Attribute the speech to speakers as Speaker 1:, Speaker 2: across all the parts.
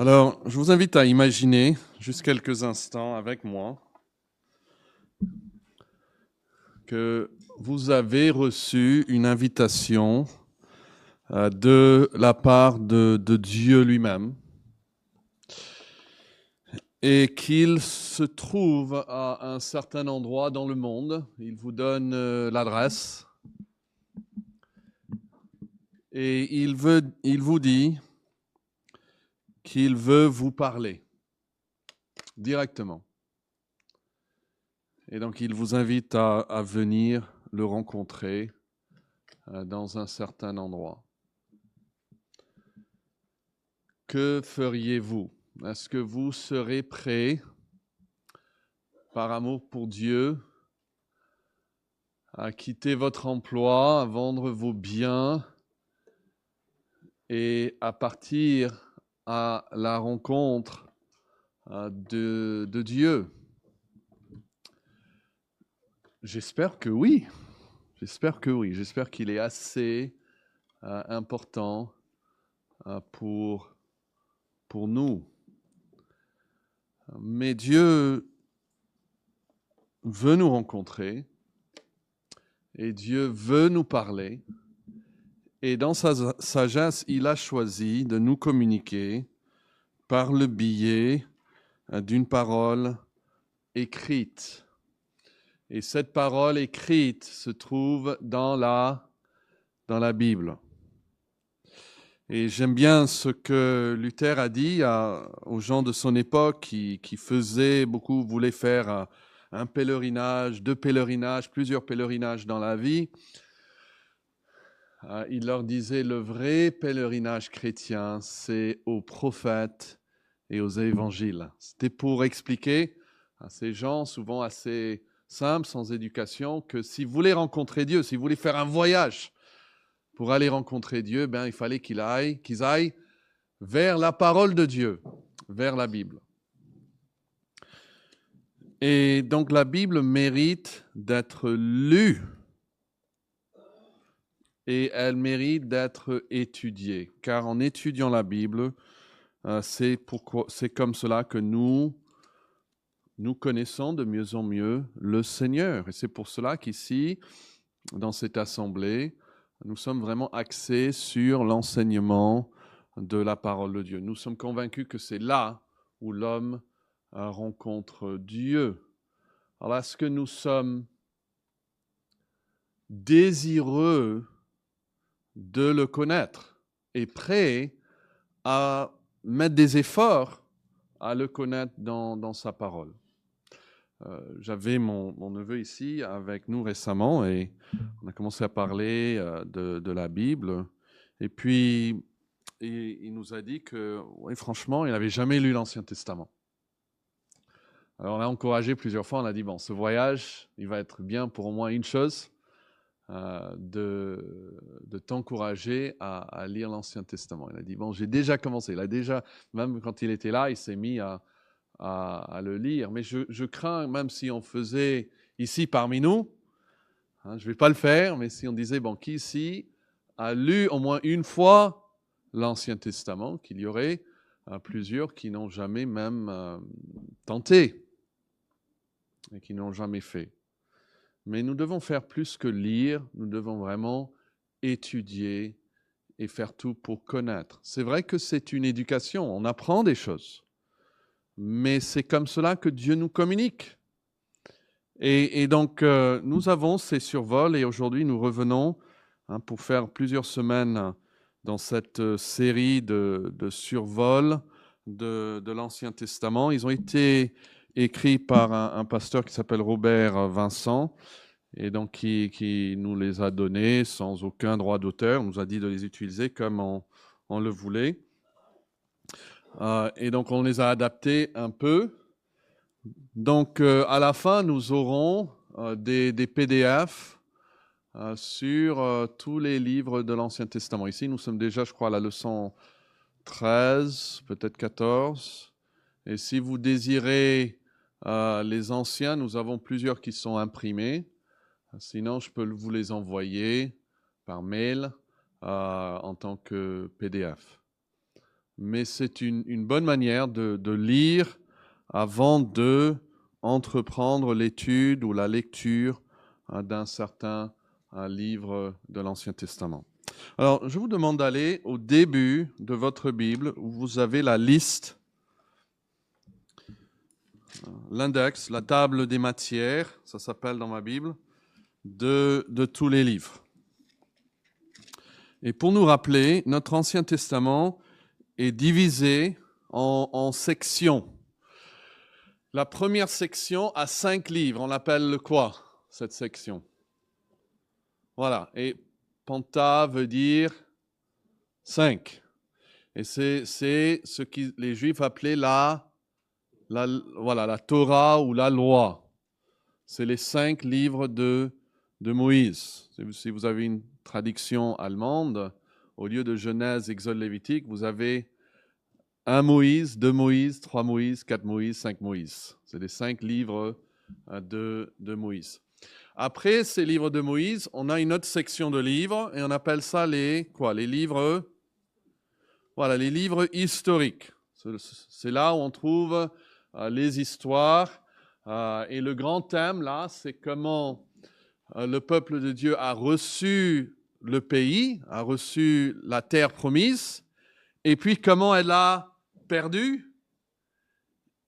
Speaker 1: Alors, je vous invite à imaginer juste quelques instants avec moi que vous avez reçu une invitation de la part de Dieu lui-même et qu'il se trouve à un certain endroit dans le monde. Il vous donne l'adresse et il vous dit qu'il veut vous parler directement. Et donc, il vous invite à venir le rencontrer dans un certain endroit. Que feriez-vous? Est-ce que vous serez prêt, par amour pour Dieu, à quitter votre emploi, à vendre vos biens et à partir à la rencontre de Dieu? J'espère que oui. J'espère que oui. J'espère qu'il est assez important pour nous. Mais Dieu veut nous rencontrer et Dieu veut nous parler. Et dans sa sagesse, il a choisi de nous communiquer par le biais d'une parole écrite. Et cette parole écrite se trouve dans la Bible. Et j'aime bien ce que Luther a dit aux gens de son époque qui faisaient, beaucoup voulaient faire un pèlerinage, 2 pèlerinages, plusieurs pèlerinages dans la vie. Il leur disait, le vrai pèlerinage chrétien, c'est aux prophètes et aux évangiles. C'était pour expliquer à ces gens, souvent assez simples, sans éducation, que si vous voulez rencontrer Dieu, si vous voulez faire un voyage pour aller rencontrer Dieu, ben, il fallait qu'ils aillent vers la parole de Dieu, vers la Bible. Et donc la Bible mérite d'être lue et elle mérite d'être étudiée, car en étudiant la Bible, c'est comme cela que nous connaissons de mieux en mieux le Seigneur. Et c'est pour cela qu'ici, dans cette assemblée, nous sommes vraiment axés sur l'enseignement de la parole de Dieu. Nous sommes convaincus que c'est là où l'homme rencontre Dieu. Alors, est-ce que nous sommes désireux de le connaître et prêts à mettre des efforts à le connaître dans sa parole? J'avais mon neveu ici avec nous récemment et on a commencé à parler de la Bible. Et puis, il nous a dit que, oui, franchement, il n'avait jamais lu l'Ancien Testament. Alors, on l'a encouragé plusieurs fois. On a dit, bon, ce voyage, il va être bien pour au moins une chose, de t'encourager à lire l'Ancien Testament. Il a dit, bon, j'ai déjà commencé. Il a déjà, même quand il était là, il s'est mis à le lire. Mais je crains, même si on faisait ici parmi nous, je ne vais pas le faire, mais si on disait, bon, qui ici a lu au moins une fois l'Ancien Testament, qu'il y aurait plusieurs qui n'ont jamais même tenté et qui n'ont jamais fait. Mais nous devons faire plus que lire, nous devons vraiment étudier et faire tout pour connaître. C'est vrai que c'est une éducation, on apprend des choses, mais c'est comme cela que Dieu nous communique. Et donc, nous avons ces survols et aujourd'hui, nous revenons pour faire plusieurs semaines dans cette série de survols de l'Ancien Testament. Ils ont été écrits par un pasteur qui s'appelle Robert Vincent et donc qui nous les a donnés sans aucun droit d'auteur. On nous a dit de les utiliser comme on le voulait. Et donc, on les a adaptés un peu. Donc, à la fin, nous aurons des PDF sur tous les livres de l'Ancien Testament. Ici, nous sommes déjà, je crois, à la leçon 13, peut-être 14. Et si vous désirez les anciens, nous avons plusieurs qui sont imprimés. Sinon, je peux vous les envoyer par mail en tant que PDF. mais c'est une bonne manière de lire avant de entreprendre l'étude ou la lecture d'un certain livre de l'Ancien Testament. Alors, je vous demande d'aller au début de votre Bible où vous avez la liste, l'index, la table des matières, ça s'appelle dans ma Bible, de tous les livres. Et pour nous rappeler, notre Ancien Testament est divisé en sections. La première section a 5 livres. On l'appelle quoi, cette section? Voilà. Et Penta veut dire 5. Et c'est ce que les Juifs appelaient la Torah ou la loi. C'est les 5 livres de Moïse. Si vous avez une traduction allemande, au lieu de Genèse, Exode, Lévitique, vous avez 1 Moïse, 2 Moïse, 3 Moïse, 4 Moïse, 5 Moïse. C'est les 5 livres de Moïse. Après ces livres de Moïse, on a une autre section de livres et on appelle ça les livres, les livres historiques. C'est là où on trouve les histoires. Et le grand thème, là, c'est comment le peuple de Dieu a reçu le pays, a reçu la terre promise, et puis comment elle a perdu,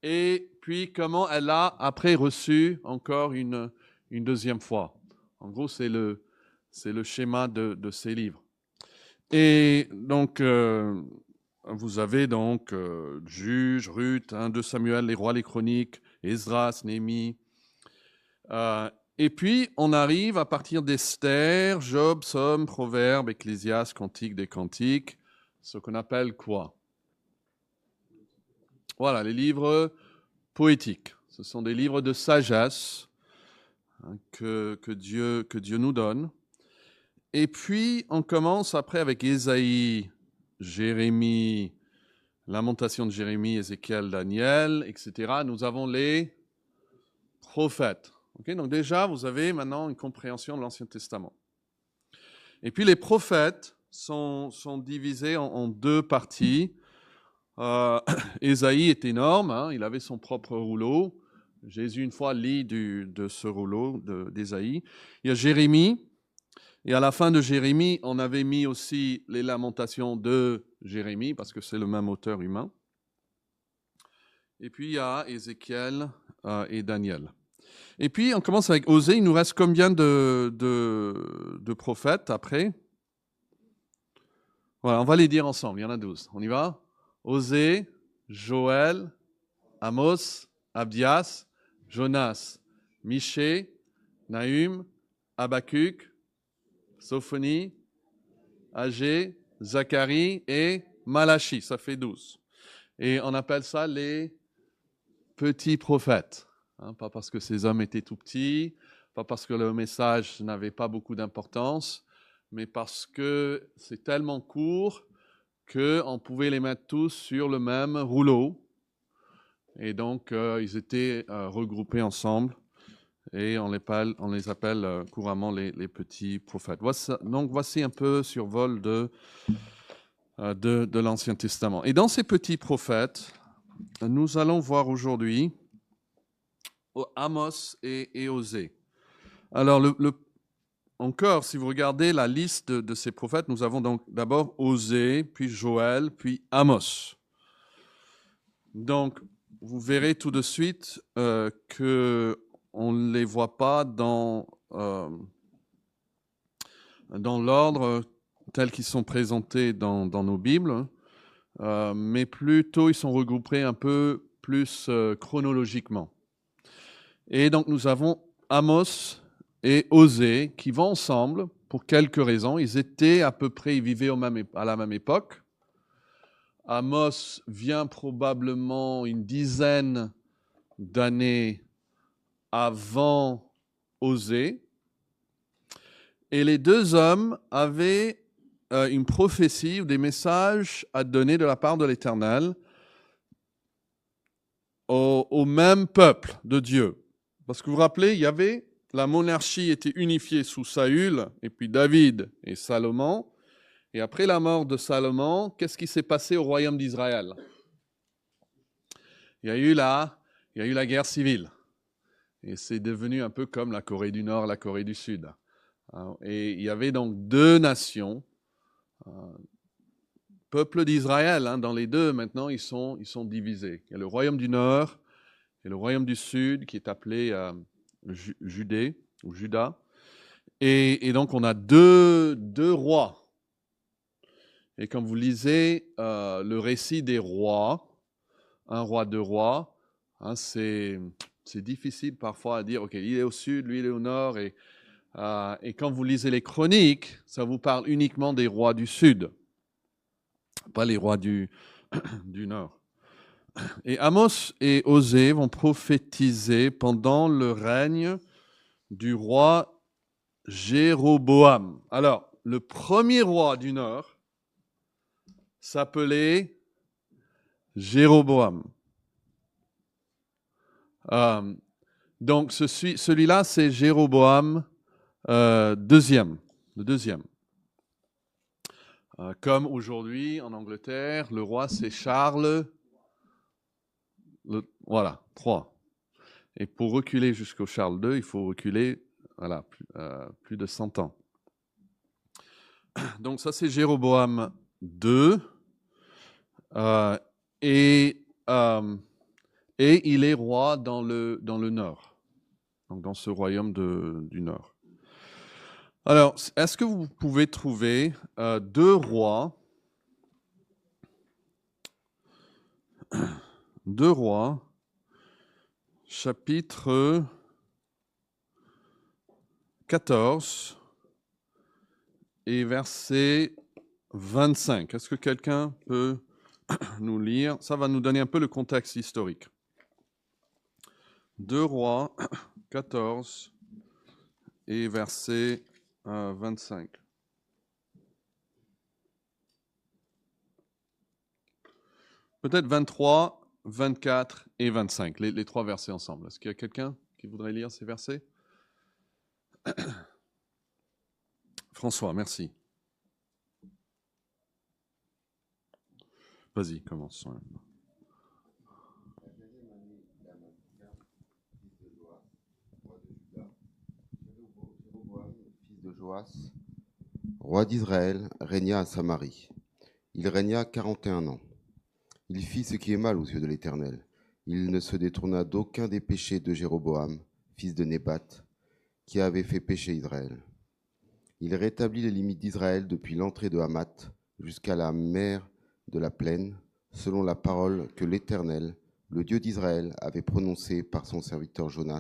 Speaker 1: et puis comment elle a après reçu encore une deuxième fois. En gros, c'est le schéma de ces livres. Et donc, vous avez donc Juges, Ruth, 2 Samuel, les rois, les chroniques, Esdras, Néhémie. Et puis, on arrive à partir d'Esther, Job, Psaume, Proverbes, Ecclésiaste, Cantique des Cantiques, ce qu'on appelle quoi? Voilà, les livres poétiques. Ce sont des livres de sagesse que Dieu nous donne. Et puis, on commence après avec Ésaïe, Jérémie, Lamentation de Jérémie, Ézéchiel, Daniel, etc. Nous avons les prophètes. Okay, donc déjà, vous avez maintenant une compréhension de l'Ancien Testament. Et puis les prophètes sont divisés en 2 parties. Ésaïe est énorme, il avait son propre rouleau. Jésus, une fois, lit de ce rouleau d'Ésaïe. Il y a Jérémie, et à la fin de Jérémie, on avait mis aussi les lamentations de Jérémie, parce que c'est le même auteur humain. Et puis il y a Ézéchiel et Daniel. Et puis on commence avec Osée. Il nous reste combien de prophètes après? Voilà, on va les dire ensemble, il y en a 12. On y va? Osée, Joël, Amos, Abdias, Jonas, Michée, Nahum, Habakkuk, Sophonie, Agé, Zacharie et Malachie. Ça fait 12. Et on appelle ça les petits prophètes. Pas parce que ces hommes étaient tout petits, pas parce que le message n'avait pas beaucoup d'importance, mais parce que c'est tellement court qu'on pouvait les mettre tous sur le même rouleau. Et donc, ils étaient regroupés ensemble et on les appelle couramment les petits prophètes. Voici un peu survol de l'Ancien Testament. Et dans ces petits prophètes, nous allons voir aujourd'hui Amos et Osée. Alors, encore, si vous regardez la liste de ces prophètes, nous avons donc d'abord Osée, puis Joël, puis Amos. Donc, vous verrez tout de suite qu'on ne les voit pas dans l'ordre tel qu'ils sont présentés dans nos Bibles, mais plutôt ils sont regroupés un peu plus chronologiquement. Et donc, nous avons Amos et Osée qui vont ensemble pour quelques raisons. Ils étaient à peu près, ils vivaient à la même époque. Amos vient probablement une dizaine d'années avant Osée. Et les 2 hommes avaient une prophétie ou des messages à donner de la part de l'Éternel au même peuple de Dieu. Parce que vous vous rappelez, la monarchie était unifiée sous Saül, et puis David et Salomon. Et après la mort de Salomon, qu'est-ce qui s'est passé au royaume d'Israël? Il y a eu la guerre civile. Et c'est devenu un peu comme la Corée du Nord, la Corée du Sud. Et il y avait donc deux nations. Peuple d'Israël, dans les deux, maintenant, ils sont divisés. Il y a le royaume du Nord et le royaume du Sud, qui est appelé Judée, ou Juda. Et donc, on a deux rois. Et quand vous lisez le récit des rois, un roi, deux rois, c'est difficile parfois à dire, OK, il est au sud, lui, il est au nord. Et quand vous lisez les chroniques, ça vous parle uniquement des rois du sud, pas les rois du nord. Et Amos et Osée vont prophétiser pendant le règne du roi Jéroboam. Alors, le premier roi du nord s'appelait Jéroboam. Donc, celui-là, c'est Jéroboam deuxième, le deuxième. Comme aujourd'hui, en Angleterre, le roi, c'est Charles, voilà, 3. Et pour reculer jusqu'au Charles II, il faut reculer plus de 100 ans. Donc ça, c'est Jéroboam II. Et il est roi dans le nord, donc dans ce royaume du nord. Alors, est-ce que vous pouvez trouver 2 rois, 2 rois, chapitre 14 et verset 25. Est-ce que quelqu'un peut nous lire? Ça va nous donner un peu le contexte historique. 2 Rois 14 et verset 25. Peut-être 23, 24 et 25, les 3 versets ensemble. Est-ce qu'il y a quelqu'un qui voudrait lire ces versets? François, merci. Vas-y, commence.
Speaker 2: Fils de Joas, roi d'Israël, régna à Samarie. Il régna 41 ans. Il fit ce qui est mal aux yeux de l'Éternel. Il ne se détourna d'aucun des péchés de Jéroboam, fils de Nébat, qui avait fait pécher Israël. Il rétablit les limites d'Israël depuis l'entrée de Hamath jusqu'à la mer de la plaine, selon la parole que l'Éternel, le Dieu d'Israël, avait prononcée par son serviteur Jonas,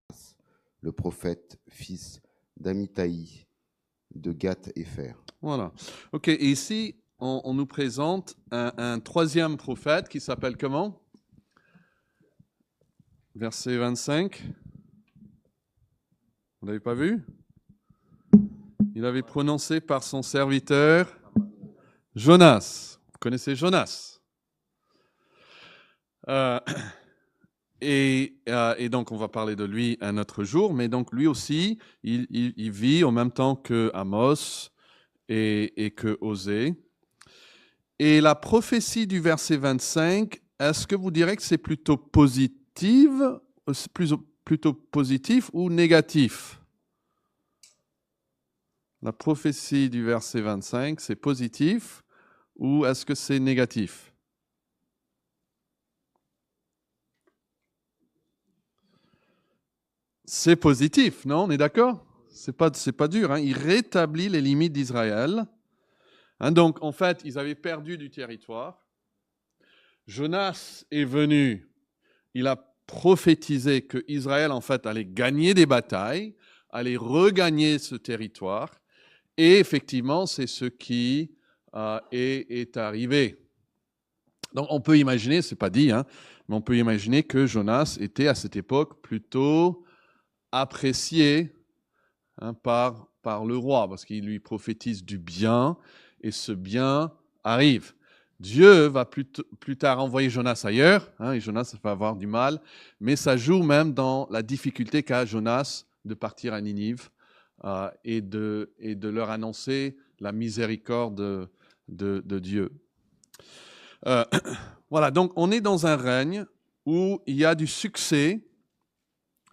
Speaker 2: le prophète, fils d'Amithaï, de Gath-Hépher.
Speaker 1: Voilà. OK, et ici, on nous présente un troisième prophète qui s'appelle comment? Verset 25. Vous l'avez pas vu? Il avait prononcé par son serviteur Jonas. Vous connaissez Jonas? Et donc, on va parler de lui un autre jour, mais donc lui aussi, il vit en même temps que Amos et que Osée. Et la prophétie du verset 25, est-ce que vous direz que c'est plutôt plutôt positif ou négatif? La prophétie du verset 25, c'est positif ou est-ce que c'est négatif? C'est positif, non? On est d'accord? C'est pas dur. Il rétablit les limites d'Israël. Donc, en fait, ils avaient perdu du territoire. Jonas est venu. Il a prophétisé que Israël, en fait, allait gagner des batailles, allait regagner ce territoire. Et effectivement, c'est ce qui est arrivé. Donc, on peut imaginer, c'est pas dit, mais on peut imaginer que Jonas était à cette époque plutôt apprécié par le roi, parce qu'il lui prophétise du bien, et ce bien arrive. Dieu va plus tard envoyer Jonas ailleurs, et Jonas va avoir du mal, mais ça joue même dans la difficulté qu'a Jonas de partir à Ninive et de leur annoncer la miséricorde de Dieu. Voilà, donc on est dans un règne où il y a du succès,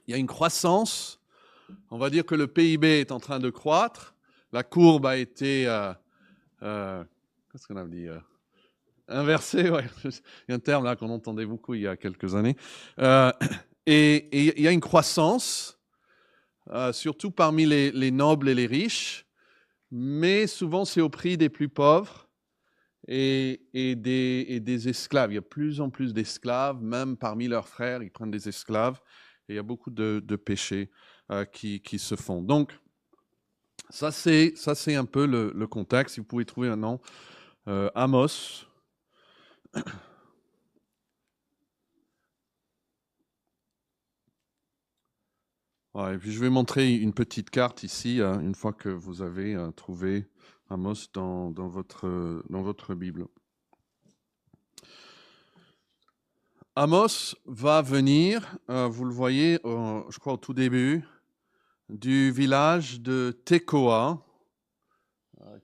Speaker 1: il y a une croissance. On va dire que le PIB est en train de croître. La courbe a été, qu'est-ce qu'on a dit, inversée. Ouais. Il y a un terme là qu'on entendait beaucoup il y a quelques années. Et il y a une croissance, surtout parmi les nobles et les riches, mais souvent c'est au prix des plus pauvres et des esclaves. Il y a de plus en plus d'esclaves, même parmi leurs frères, ils prennent des esclaves. Et il y a beaucoup de péchés qui se font. Donc, ça c'est un peu le contexte. Si vous pouvez trouver un nom, Amos. Ouais, et puis je vais montrer une petite carte ici, une fois que vous avez trouvé Amos dans votre Bible. Amos va venir, vous le voyez, je crois au tout début, du village de Tekoa,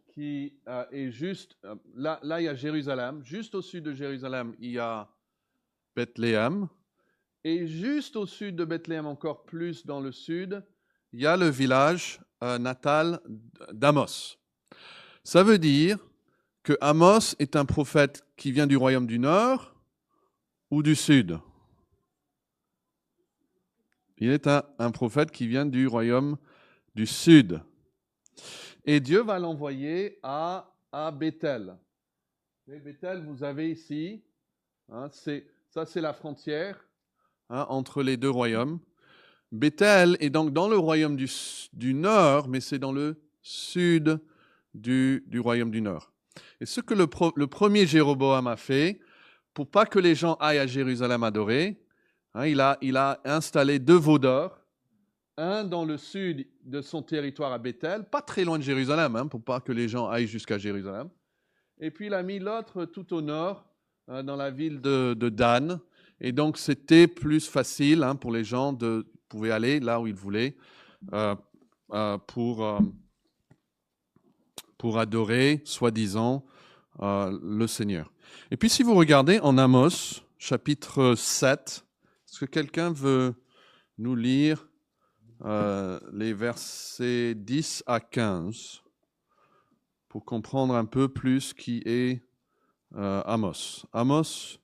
Speaker 1: qui est juste, là il y a Jérusalem, juste au sud de Jérusalem, il y a Bethléem, et juste au sud de Bethléem, encore plus dans le sud, il y a le village natal d'Amos. Ça veut dire que Amos est un prophète qui vient du royaume du Nord ou du Sud. Il est un prophète qui vient du royaume du Sud. Et Dieu va l'envoyer à Bethel. Et Bethel, vous avez ici, hein, ça c'est la frontière entre les deux royaumes. Bethel est donc dans le royaume du Nord, mais c'est dans le sud du royaume du Nord. Et ce que le premier Jéroboam a fait, pour pas que les gens aillent à Jérusalem adorer, il a installé 2 veaux d'or, un dans le sud de son territoire à Bethel, pas très loin de Jérusalem, pour pas que les gens aillent jusqu'à Jérusalem. Et puis il a mis l'autre tout au nord, dans la ville de Dan. Et donc c'était plus facile pour les gens de pouvoir aller là où ils voulaient pour adorer, soi-disant, le Seigneur. Et puis si vous regardez en Amos, chapitre 7, est-ce que quelqu'un veut nous lire les versets 10 à 15 pour comprendre un peu plus qui est Amos. Amos,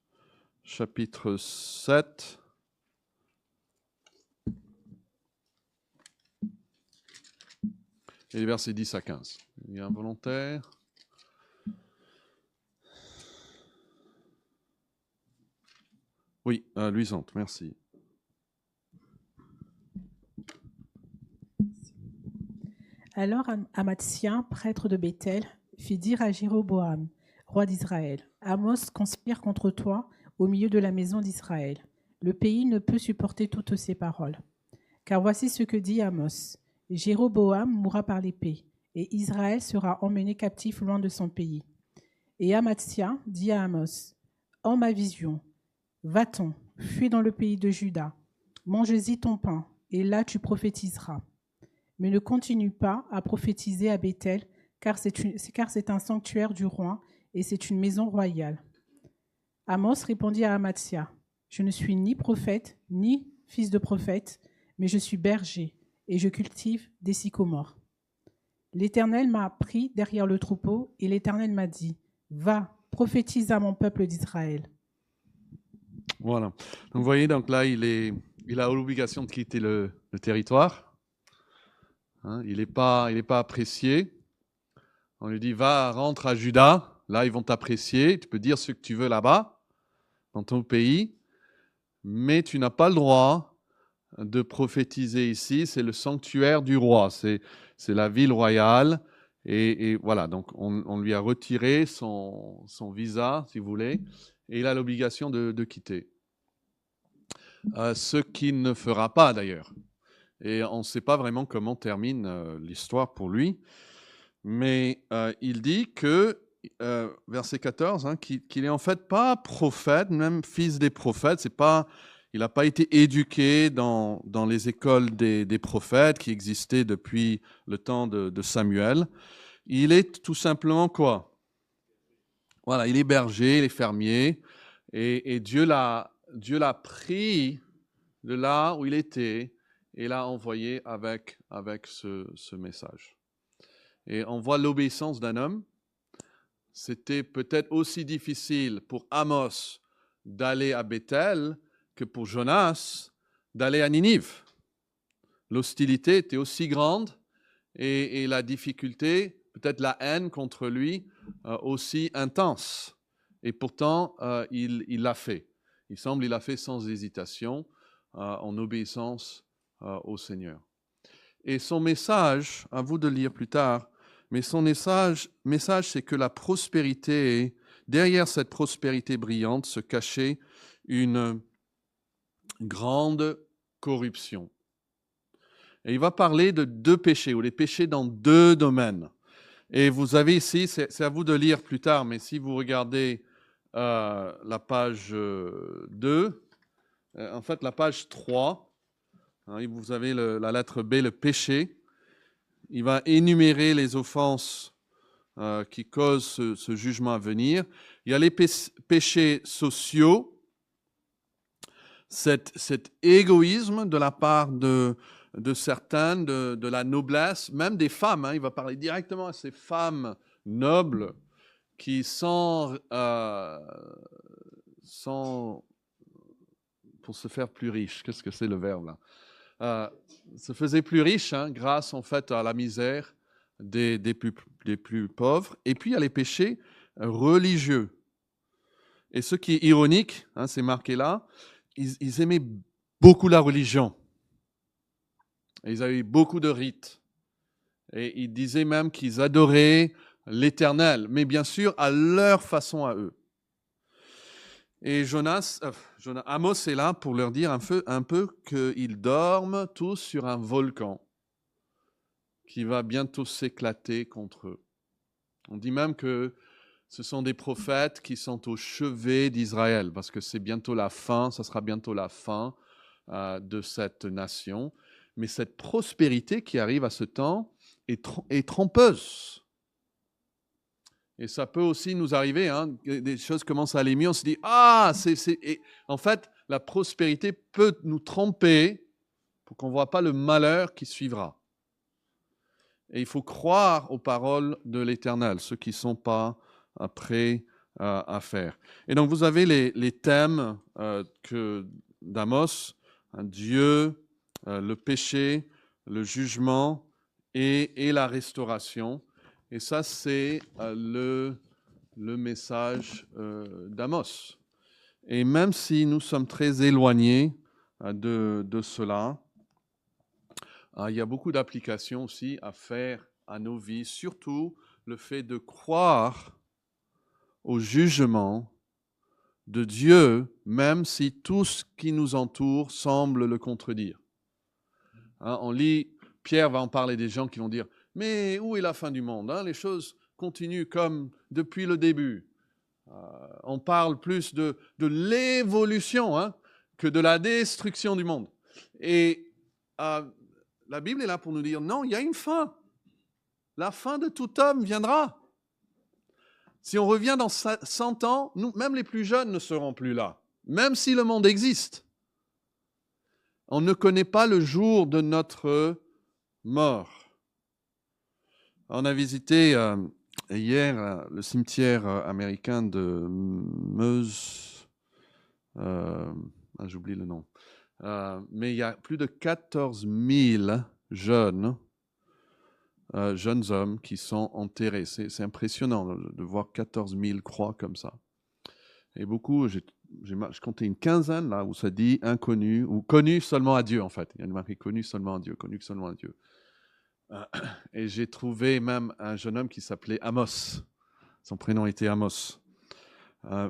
Speaker 1: chapitre 7. Et les versets 10 à 15. Il y a un volontaire. Oui, Luisante, merci.
Speaker 3: Alors Amatsien, prêtre de Bethel, fit dire à Jéroboam, roi d'Israël, Amos conspire contre toi au milieu de la maison d'Israël. Le pays ne peut supporter toutes ces paroles. Car voici ce que dit Amos. Jéroboam mourra par l'épée, et Israël sera emmené captif loin de son pays. Et Amatsien dit à Amos, en ma vision, va-t'en, fuis dans le pays de Juda, mange-y ton pain, et là tu prophétiseras. Mais ne continue pas à prophétiser à Bethel, car c'est un sanctuaire du roi, et c'est une maison royale. Amos répondit à Amatsia, je ne suis ni prophète, ni fils de prophète, mais je suis berger, et je cultive des sycomores. L'Éternel m'a pris derrière le troupeau, et l'Éternel m'a dit, va, prophétise à mon peuple d'Israël.
Speaker 1: Voilà. Donc, vous voyez, donc là, il a l'obligation de quitter le territoire. Il n'est pas apprécié. On lui dit, va, rentre à Juda. Là, ils vont t'apprécier. Tu peux dire ce que tu veux là-bas, dans ton pays. Mais tu n'as pas le droit de prophétiser ici. C'est le sanctuaire du roi. C'est la ville royale. Et voilà, donc on lui a retiré son visa, si vous voulez. Et il a l'obligation de quitter. Ce qu'il ne fera pas, d'ailleurs. Et on ne sait pas vraiment comment termine l'histoire pour lui. Mais il dit que, verset 14, qu'il n'est en fait pas prophète, même fils des prophètes. Il n'a pas été éduqué dans les écoles des prophètes qui existaient depuis le temps de Samuel. Il est tout simplement quoi ? Voilà, il est berger, il est fermier, et Dieu l'a pris de là où il était et l'a envoyé avec ce message. Et on voit l'obéissance d'un homme. C'était peut-être aussi difficile pour Amos d'aller à Bethel que pour Jonas d'aller à Ninive. L'hostilité était aussi grande et la difficulté, peut-être la haine contre lui, aussi intense. Et pourtant, il l'a fait. Il semble qu'il l'a fait sans hésitation, en obéissance au Seigneur. Et son message, à vous de lire plus tard, mais son message c'est que la prospérité, derrière cette prospérité brillante se cachait une grande corruption. Et il va parler de 2 péchés, ou les péchés dans 2 domaines. Et vous avez ici, c'est à vous de lire plus tard, mais si vous regardez la page 2, en fait la page 3, hein, vous avez la lettre B, le péché. Il va énumérer les offenses qui causent ce jugement à venir. Il y a les péchés sociaux, cet égoïsme de la part de certains, de la noblesse, même des femmes. Hein, il va parler directement à ces femmes nobles qui sans pour se faire plus riches. Qu'est-ce que c'est le verbe là? Se faisaient plus riches, hein, grâce en fait à la misère des plus pauvres. Et puis il y a les péchés religieux. Et ce qui est ironique, hein, c'est marqué là, ils aimaient beaucoup la religion. Et ils avaient beaucoup de rites. Et ils disaient même qu'ils adoraient l'Éternel, mais bien sûr à leur façon à eux. Et Amos est là pour leur dire un peu qu'ils dorment tous sur un volcan qui va bientôt s'éclater contre eux. On dit même que ce sont des prophètes qui sont au chevet d'Israël, parce que c'est bientôt la fin, ça sera bientôt la fin de cette nation. Mais cette prospérité qui arrive à ce temps est trompeuse. Et ça peut aussi nous arriver, hein, des choses commencent à aller mieux, on se dit « Ah !» Et en fait, la prospérité peut nous tromper pour qu'on ne voit pas le malheur qui suivra. Et il faut croire aux paroles de l'Éternel, ceux qui ne sont pas prêts à faire. Et donc, vous avez les thèmes d'Amos, hein, Dieu, le péché, le jugement et la restauration. Et ça, c'est le message d'Amos. Et même si nous sommes très éloignés de cela, il y a beaucoup d'applications aussi à faire à nos vies, surtout le fait de croire au jugement de Dieu, même si tout ce qui nous entoure semble le contredire. Hein, on lit, Pierre va en parler des gens qui vont dire « Mais où est la fin du monde, hein? Les choses continuent comme depuis le début. » On parle plus de l'évolution, hein, que de la destruction du monde. Et la Bible est là pour nous dire « Non, il y a une fin. La fin de tout homme viendra. » Si on revient dans 100 ans, nous, même les plus jeunes ne seront plus là, même si le monde existe. On ne connaît pas le jour de notre mort. On a visité hier le cimetière américain de Meuse. J'oublie le nom. Mais il y a plus de 14 000 jeunes hommes qui sont enterrés. C'est impressionnant de voir 14 000 croix comme ça. Et beaucoup, j'ai compté une quinzaine là où ça dit inconnu ou connu seulement à Dieu en fait. Il y a une marque connu seulement à Dieu, connu seulement à Dieu. Et j'ai trouvé même un jeune homme qui s'appelait Amos. Son prénom était Amos.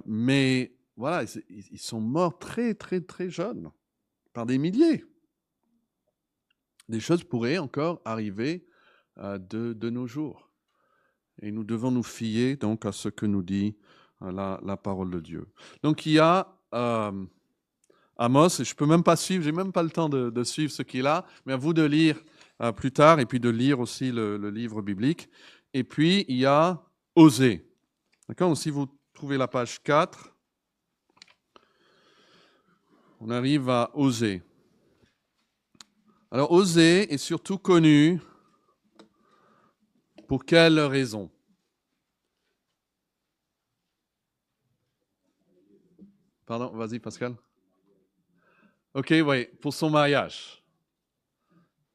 Speaker 1: Mais voilà, ils sont morts très très très jeunes, par des milliers. Des choses pourraient encore arriver de nos jours. Et nous devons nous fier donc à ce que nous dit la parole de Dieu. Donc il y a Amos, et je ne peux même pas suivre, je n'ai même pas le temps de suivre ce qui est là, mais à vous de lire plus tard, et puis de lire aussi le livre biblique. Et puis il y a Osée. D'accord? Donc, si vous trouvez la page 4, on arrive à Osée. Alors, Osée est surtout connu pour quelle raison? Pardon, vas-y Pascal. Ok, oui, pour son mariage.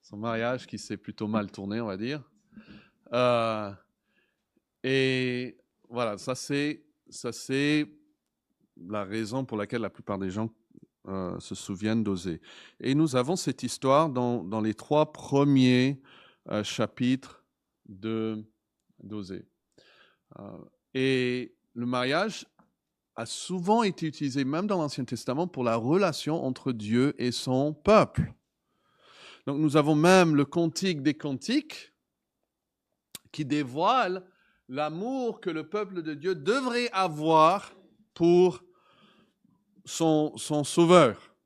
Speaker 1: Son mariage qui s'est plutôt mal tourné, on va dire. Et voilà, ça c'est la raison pour laquelle la plupart des gens se souviennent d'Osée. Et nous avons cette histoire dans les 3 premiers chapitres d'Osée. Et le mariage a souvent été utilisé, même dans l'Ancien Testament, pour la relation entre Dieu et son peuple. Donc nous avons même le Cantique des Cantiques qui dévoile l'amour que le peuple de Dieu devrait avoir pour son sauveur.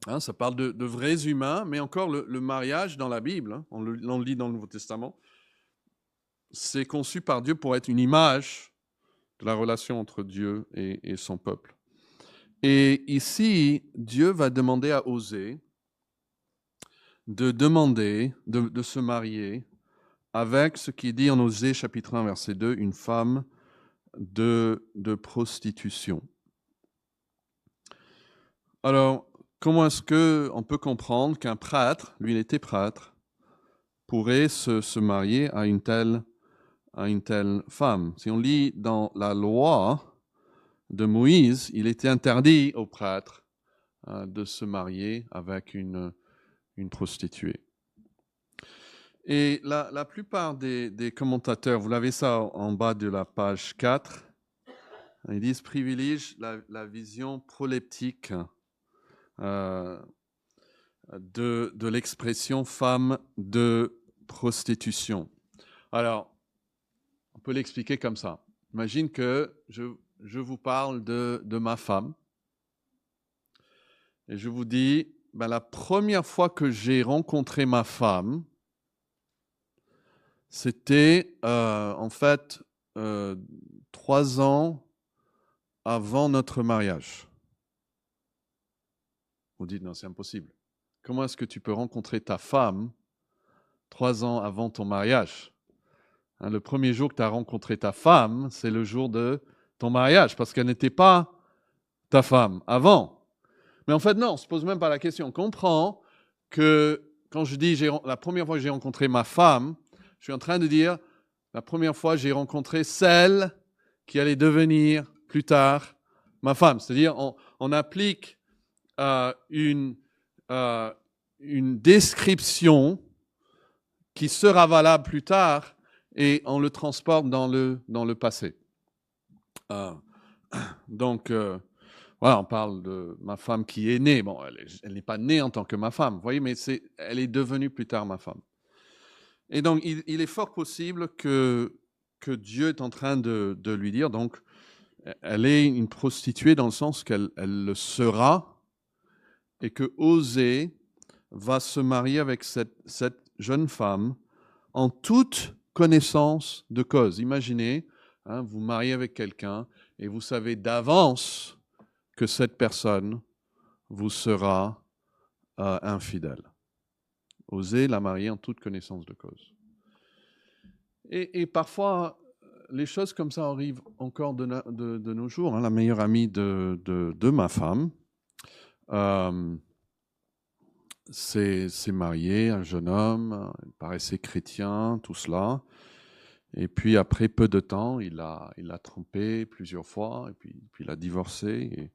Speaker 1: Hein, ça parle de vrais humains, mais encore le mariage dans la Bible, hein, on le lit dans le Nouveau Testament, c'est conçu par Dieu pour être une image de la relation entre Dieu et son peuple. Et ici, Dieu va demander à Osée de se marier avec ce qui dit en Osée chapitre 1, verset 2, une femme de prostitution. Alors, comment est-ce qu'on peut comprendre qu'un prêtre, lui il était prêtre, pourrait se marier à une telle femme? Si on lit dans la loi de Moïse, il était interdit aux prêtres de se marier avec une prostituée. Et la plupart des commentateurs, vous l'avez ça en bas de la page 4, ils disent privilège la vision proleptique de l'expression femme de prostitution. Alors, on peut l'expliquer comme ça. Imagine que je vous parle de ma femme et je vous dis, la première fois que j'ai rencontré ma femme, c'était en fait 3 ans avant notre mariage. Vous dites, non, c'est impossible. Comment est-ce que tu peux rencontrer ta femme 3 ans avant ton mariage? Hein, le premier jour que tu as rencontré ta femme, c'est le jour de ton mariage, parce qu'elle n'était pas ta femme avant. Mais en fait, non, on ne se pose même pas la question. On comprend que quand je dis la première fois que j'ai rencontré ma femme, je suis en train de dire la première fois que j'ai rencontré celle qui allait devenir plus tard ma femme. C'est-à-dire, on applique une description qui sera valable plus tard et on le transporte dans le passé. Donc, voilà, on parle de ma femme qui est née. Bon, elle n'est pas née en tant que ma femme, vous voyez, mais elle est devenue plus tard ma femme. Et donc, il est fort possible que Dieu est en train de lui dire, donc, elle est une prostituée dans le sens qu'elle le sera, et que Osée va se marier avec cette jeune femme en toute connaissance de cause. Imaginez, hein, vous mariez avec quelqu'un et vous savez d'avance que cette personne vous sera infidèle. Osée la marier en toute connaissance de cause. Et parfois, les choses comme ça arrivent encore de nos jours. Hein. La meilleure amie de ma femme s'est mariée, un jeune homme, il paraissait chrétien, tout cela. Et puis après peu de temps, il l'a trompé plusieurs fois, et puis il a divorcé.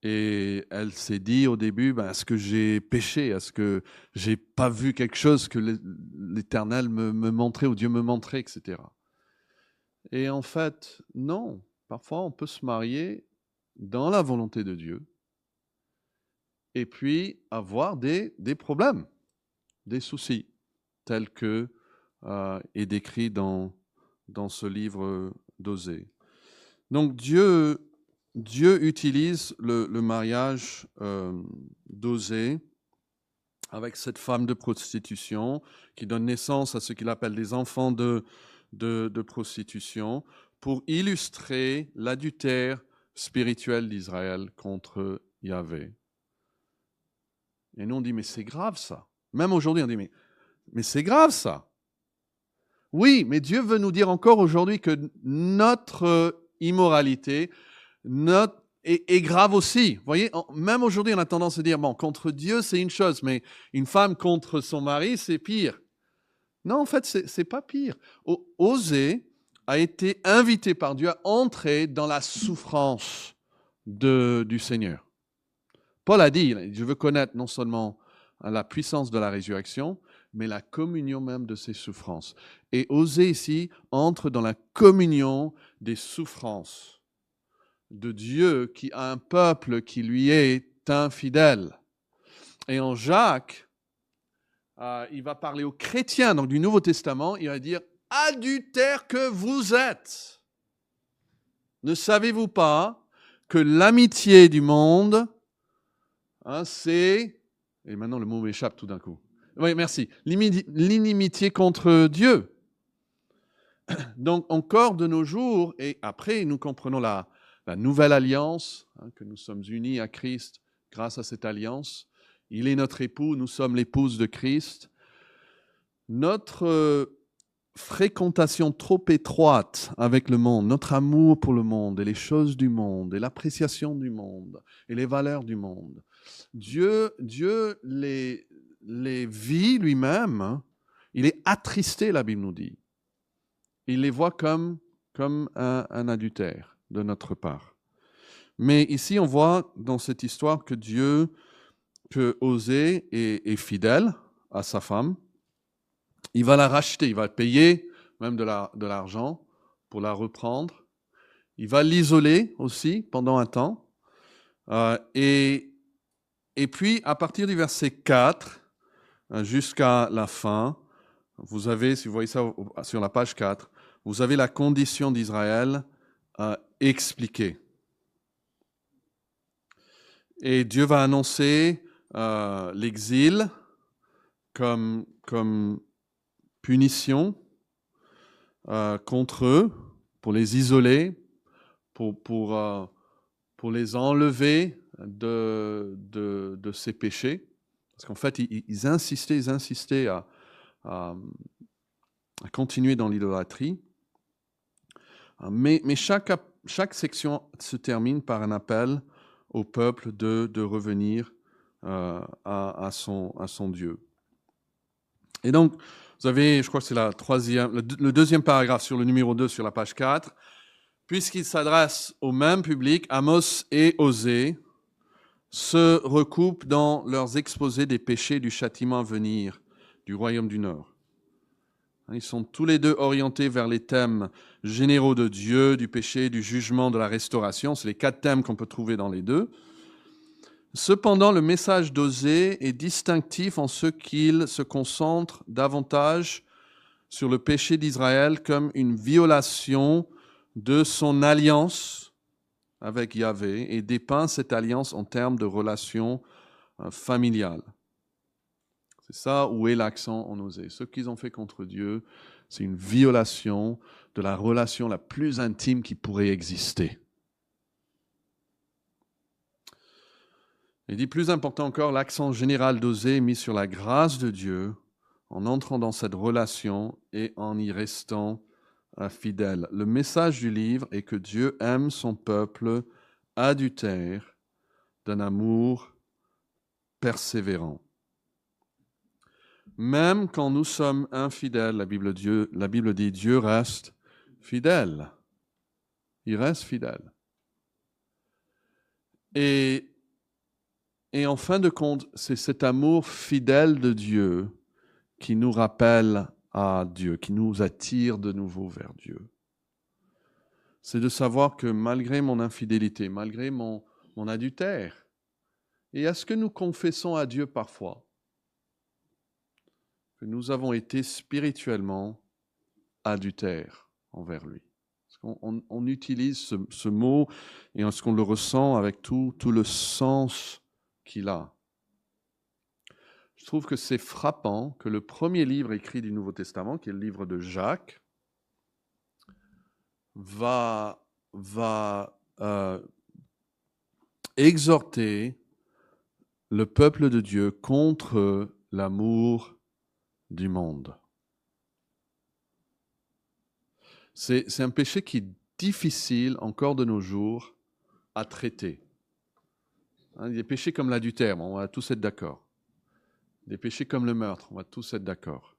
Speaker 1: Et elle s'est dit au début, est-ce que j'ai péché? Est-ce que j'ai pas vu quelque chose que l'Éternel me montrait ou Dieu me montrait, etc. Et en fait, non. Parfois, on peut se marier dans la volonté de Dieu et puis avoir des problèmes, des soucis, tels que est décrit dans ce livre d'Osée. Donc Dieu utilise le mariage d'Osée avec cette femme de prostitution qui donne naissance à ce qu'il appelle des enfants de prostitution pour illustrer l'adultère spirituel d'Israël contre Yahvé. Et nous, on dit, mais c'est grave ça. Même aujourd'hui, on dit, mais c'est grave ça. Oui, mais Dieu veut nous dire encore aujourd'hui que notre immoralité est grave aussi. Vous voyez, même aujourd'hui, on a tendance à dire, bon, contre Dieu, c'est une chose, mais une femme contre son mari, c'est pire. Non, en fait, c'est pas pire. Osée a été invité par Dieu à entrer dans la souffrance du Seigneur. Paul a dit, je veux connaître non seulement la puissance de la résurrection, mais la communion même de ses souffrances. Et Osée ici entre dans la communion des souffrances de Dieu qui a un peuple qui lui est infidèle. Et en Jacques, il va parler aux chrétiens donc du Nouveau Testament, il va dire « Adultères que vous êtes, ne savez-vous pas que l'amitié du monde, c'est... » Et maintenant le mot m'échappe tout d'un coup. Oui, merci. L'inimitié contre Dieu. Donc encore de nos jours, et après nous comprenons la nouvelle alliance, que nous sommes unis à Christ grâce à cette alliance. Il est notre époux, nous sommes l'épouse de Christ. Notre fréquentation trop étroite avec le monde, notre amour pour le monde et les choses du monde et l'appréciation du monde et les valeurs du monde, Dieu les vit lui-même, il est attristé, la Bible nous dit. Il les voit comme un adultère de notre part. Mais ici, on voit dans cette histoire que Osée est fidèle à sa femme. Il va la racheter, il va payer même de l'argent pour la reprendre. Il va l'isoler aussi pendant un temps. Et puis, à partir du verset 4 jusqu'à la fin, vous avez, si vous voyez ça sur la page 4, vous avez la condition d'Israël expliquée. Et Dieu va annoncer l'exil comme punition contre eux, pour les isoler, pour les enlever de ces péchés. Parce qu'en fait, ils insistaient à continuer dans l'idolâtrie. Mais chaque section se termine par un appel au peuple de revenir à son Dieu. Et donc, vous avez, je crois que c'est le deuxième paragraphe sur le numéro 2 sur la page 4. Puisqu'il s'adresse au même public, Amos et Osée se recoupent dans leurs exposés des péchés du châtiment à venir du royaume du Nord. Ils sont tous les deux orientés vers les thèmes généraux de Dieu, du péché, du jugement, de la restauration. C'est les 4 thèmes qu'on peut trouver dans les deux. Cependant, le message d'Osée est distinctif en ce qu'il se concentre davantage sur le péché d'Israël comme une violation de son alliance avec Yahvé et dépeint cette alliance en termes de relations familiales. C'est ça où est l'accent en Osée. Ce qu'ils ont fait contre Dieu, c'est une violation de la relation la plus intime qui pourrait exister. Il dit plus important encore, l'accent général d'Osée est mis sur la grâce de Dieu en entrant dans cette relation et en y restant fidèle. Le message du livre est que Dieu aime son peuple adultère d'un amour persévérant. Même quand nous sommes infidèles, la Bible dit Dieu reste fidèle. Il reste fidèle. Et en fin de compte, c'est cet amour fidèle de Dieu qui nous rappelle à Dieu, qui nous attire de nouveau vers Dieu. C'est de savoir que malgré mon infidélité, malgré mon adultère, et est-ce que nous confessons à Dieu parfois que nous avons été spirituellement adultères envers lui? Parce qu'on utilise ce mot et est-ce qu'on le ressent avec tout le sens qu'il a? Je trouve que c'est frappant que le premier livre écrit du Nouveau Testament, qui est le livre de Jacques, va exhorter le peuple de Dieu contre l'amour du monde. C'est un péché qui est difficile encore de nos jours à traiter. Des péchés comme l'adultère, on va tous être d'accord. Des péchés comme le meurtre, on va tous être d'accord.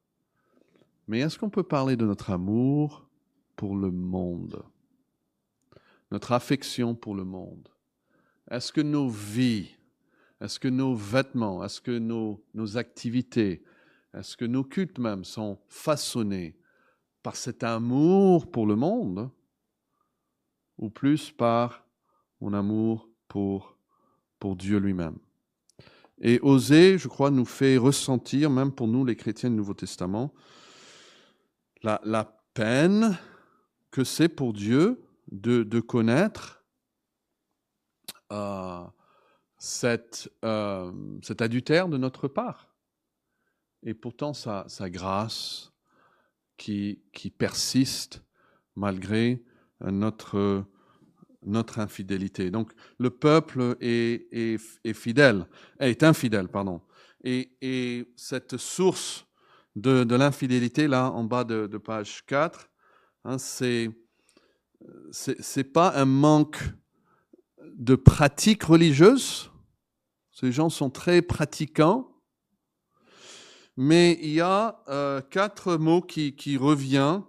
Speaker 1: Mais est-ce qu'on peut parler de notre amour pour le monde? Notre affection pour le monde? Est-ce que nos vies, est-ce que nos vêtements, est-ce que nos activités, est-ce que nos cultes même sont façonnés par cet amour pour le monde ou plus par mon amour pour Dieu lui-même? Et Osée, je crois, nous fait ressentir, même pour nous les chrétiens du Nouveau Testament, la peine que c'est pour Dieu de connaître cet adultère de notre part. Et pourtant, sa grâce qui persiste malgré notre infidélité. Donc, le peuple est infidèle. Et cette source de l'infidélité, là, en bas de page 4, c'est pas un manque de pratique religieuse. Ces gens sont très pratiquants. Mais il y a 4 mots qui reviennent.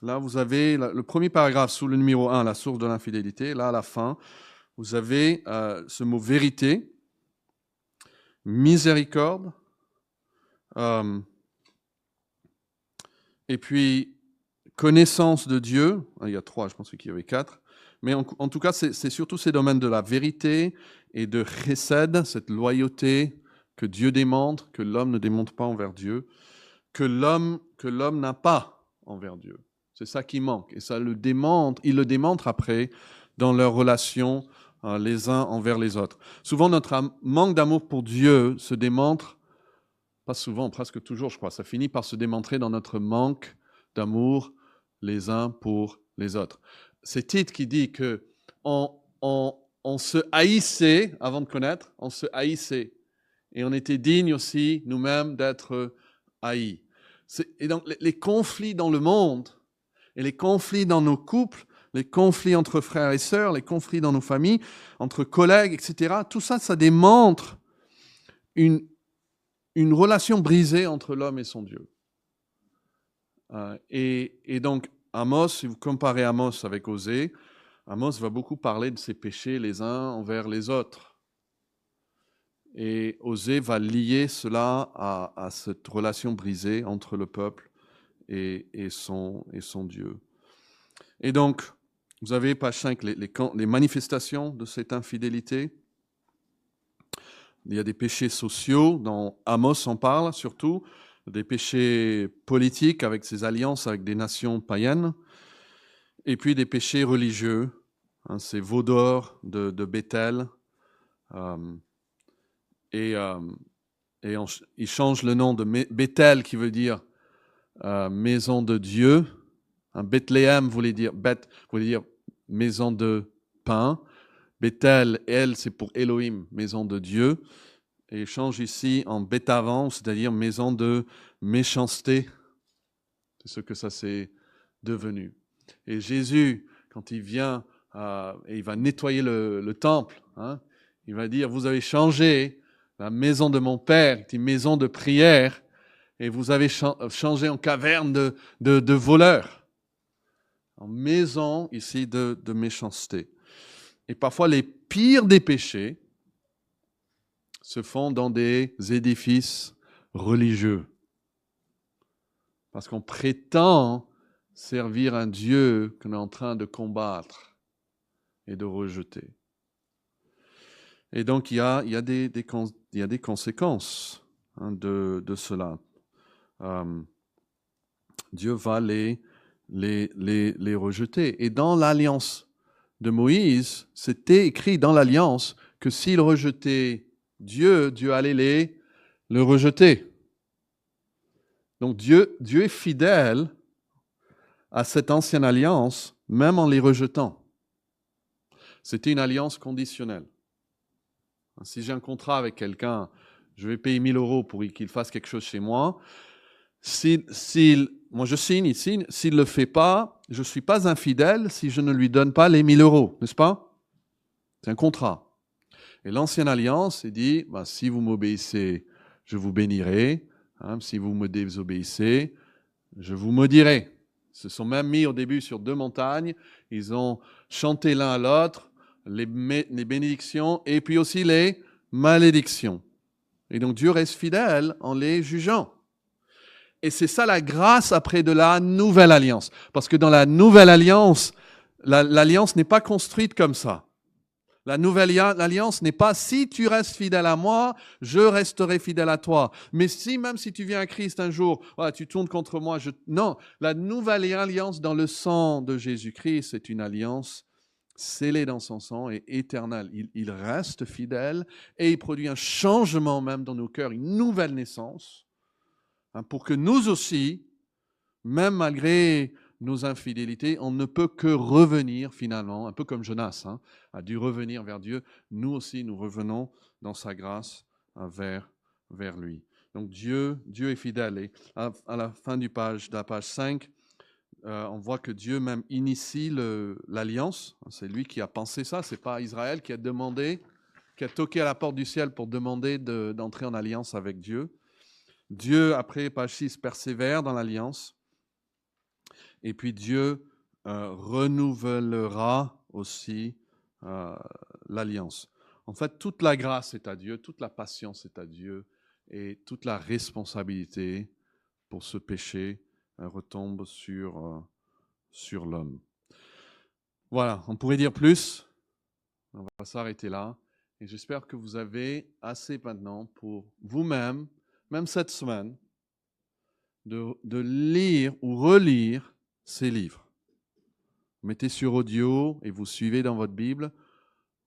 Speaker 1: Là, vous avez le premier paragraphe sous le numéro 1, la source de l'infidélité. Là, à la fin, vous avez ce mot vérité, miséricorde, et puis connaissance de Dieu. Il y a 3, je pensais qu'il y avait 4. Mais en tout cas, c'est surtout ces domaines de la vérité et de chesed, cette loyauté que Dieu démontre, que l'homme ne démontre pas envers Dieu, que l'homme n'a pas envers Dieu. C'est ça qui manque. Et ça il le démontre après dans leurs relations les uns envers les autres. Souvent, notre manque d'amour pour Dieu se démontre, pas souvent, presque toujours, je crois, ça finit par se démontrer dans notre manque d'amour les uns pour les autres. C'est Tite qui dit que on se haïssait avant de connaître, on se haïssait. Et on était digne aussi, nous-mêmes, d'être haïs. Et donc, les conflits dans le monde, et les conflits dans nos couples, les conflits entre frères et sœurs, les conflits dans nos familles, entre collègues, etc., tout ça, ça démontre une relation brisée entre l'homme et son Dieu. Et donc, Amos, si vous comparez Amos avec Osée, Amos va beaucoup parler de ses péchés les uns envers les autres. Et Osée va lier cela à cette relation brisée entre le peuple et son Dieu. Et donc, vous avez, page 5, les manifestations de cette infidélité. Il y a des péchés sociaux, dont Amos en parle surtout, des péchés politiques avec ses alliances avec des nations païennes, et puis des péchés religieux, ces veaux d'or de Bethel, il change le nom de Bethel, qui veut dire maison de Dieu. Bethléem voulait dire maison de pain. Bethel, c'est pour Elohim, maison de Dieu. Et il change ici en Bethavan, c'est-à-dire maison de méchanceté. C'est ce que ça s'est devenu. Et Jésus, quand il vient et il va nettoyer le temple, il va dire, vous avez changé la maison de mon Père, qui est une maison de prière, et vous avez changé en caverne de voleurs. En maison, ici, de méchanceté. Et parfois, les pires des péchés se font dans des édifices religieux. Parce qu'on prétend servir un Dieu qu'on est en train de combattre et de rejeter. Et donc, il y a des conséquences de cela. Dieu va les rejeter. Et dans l'alliance de Moïse, c'était écrit dans l'alliance que s'il rejetait Dieu allait le rejeter. Donc Dieu est fidèle à cette ancienne alliance même en les rejetant. C'était une alliance conditionnelle. Si j'ai un contrat avec quelqu'un, je vais payer 1 000 € pour qu'il fasse quelque chose chez moi. Moi, je signe, il signe. S'il ne le fait pas, je ne suis pas infidèle si je ne lui donne pas les 1 000 €, n'est-ce pas? C'est un contrat. Et l'ancienne alliance, il dit, si vous m'obéissez, je vous bénirai. Si vous me désobéissez, je vous maudirai. Ils se sont même mis au début sur 2 montagnes. Ils ont chanté l'un à l'autre les bénédictions et puis aussi les malédictions. Et donc Dieu reste fidèle en les jugeant. Et c'est ça la grâce après de la nouvelle alliance. Parce que dans la nouvelle alliance, l'alliance n'est pas construite comme ça. La nouvelle alliance n'est pas « si tu restes fidèle à moi, je resterai fidèle à toi ». Mais même si tu viens à Christ un jour, tu tournes contre moi. Non, la nouvelle alliance dans le sang de Jésus-Christ, c'est une alliance scellée dans son sang et éternelle. Il reste fidèle et il produit un changement même dans nos cœurs, une nouvelle naissance, pour que nous aussi, même malgré nos infidélités, on ne peut que revenir finalement, un peu comme Jonas a dû revenir vers Dieu. Nous aussi, nous revenons dans sa grâce vers lui. Donc Dieu est fidèle. Et à la fin de la page 5, on voit que Dieu même initie l'alliance. C'est lui qui a pensé ça. Ce n'est pas Israël qui a demandé, qui a toqué à la porte du ciel pour demander d'entrer en alliance avec Dieu. Dieu, après page 6, persévère dans l'alliance. Et puis Dieu renouvellera aussi l'alliance. En fait, toute la grâce est à Dieu, toute la patience est à Dieu, et toute la responsabilité pour ce péché retombe sur l'homme. Voilà, on pourrait dire plus. On va s'arrêter là. Et j'espère que vous avez assez maintenant pour vous-même, même cette semaine, de lire ou relire ces livres. Mettez sur audio et vous suivez dans votre Bible,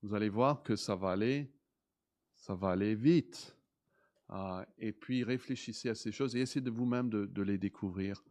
Speaker 1: vous allez voir que ça va aller vite. Et puis réfléchissez à ces choses et essayez de vous-même de les découvrir